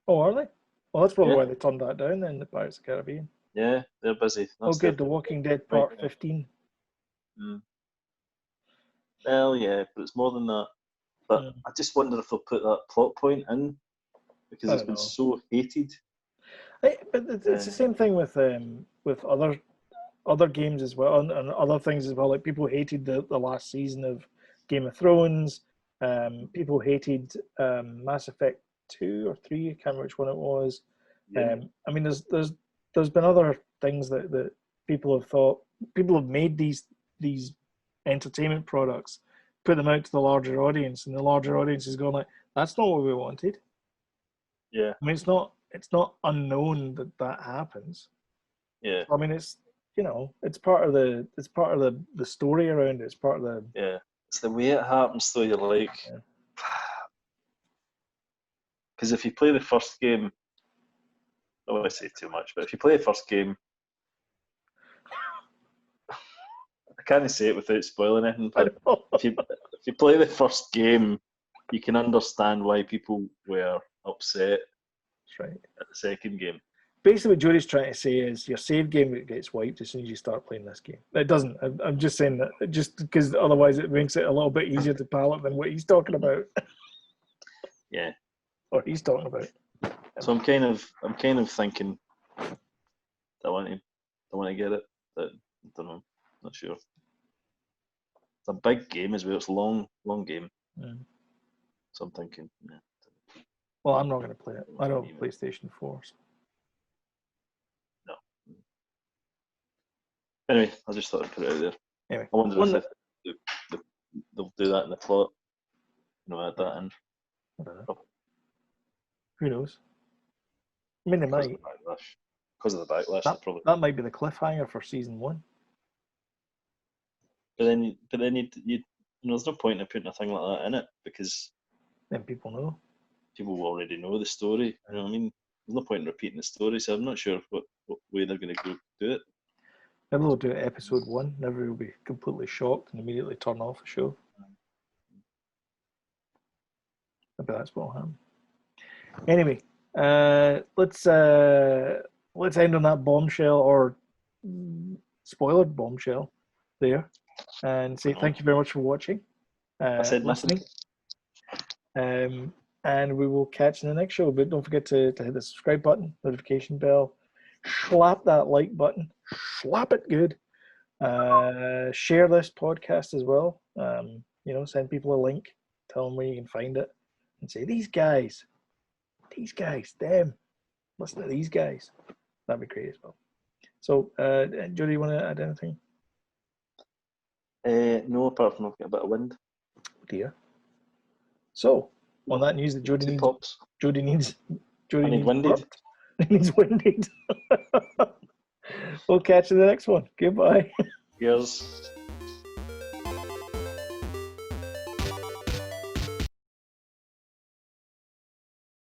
Oh, are they? Well, that's probably why they turned that down then, the Pirates of the Caribbean. Yeah, they're busy. That's good. The Walking Dead Part 15. Well, yeah, but it's more than that. But I just wonder if they'll put that plot point in because it's been so hated. But it's the same thing with other games as well and other things as well. Like people hated the last season of Game of Thrones. People hated Mass Effect 2 or 3. I can't remember which one it was. Yeah. I mean, there's been other things that people have thought. People have made these entertainment products, put them out to the larger audience, and the larger audience is going like, "That's not what we wanted." Yeah. I mean, it's not unknown that happens. Yeah. I mean, it's part of the story around it. It's part of the It's the way it happens, though. You're like, because if you play the first game, I don't want to say too much, but if you play the first game, I can't say it without spoiling anything. But if you play the first game, you can understand why people were upset. That's right. At the second game. Basically, what Jody's trying to say is your save game gets wiped as soon as you start playing this game. It doesn't. I'm just saying that just because otherwise it makes it a little bit easier to palate than what he's talking about. Yeah. Or he's talking about. So I'm kind of thinking I want to get it, but I don't know. Not sure. It's a big game as well. It's a long game. So I'm thinking, Well, I'm not going to play it. I don't have a PlayStation 4. So. No. Anyway, I just thought I'd put it out there. Anyway, I wonder if they'll do that in the plot. Add that in. Who knows? I mean, they might. Because of the backlash, probably. That might be the cliffhanger for season 1. But then you there's no point in putting a thing like that in it because then people know. People will already know the story. You know what I mean? There's no point in repeating the story, so I'm not sure what way they're going to go do it. Maybe they'll do it episode 1. Everybody will be completely shocked and immediately turn off the show. Maybe that's what will happen. Anyway, let's end on that bombshell or spoilered bombshell there, and say thank you very much for watching. I said listening. And we will catch you in the next show. But don't forget to hit the subscribe button, notification bell, slap that like button, slap it good. Share this podcast as well. Send people a link, tell them where you can find it, and say these guys, them. Listen to these guys. That'd be great as well. So, Jodie, you want to add anything? No, apart from I've got a bit of wind. Oh dear. So, on that news, that Jodie needs winded. needs winded. We'll catch you in the next one. Goodbye. Cheers.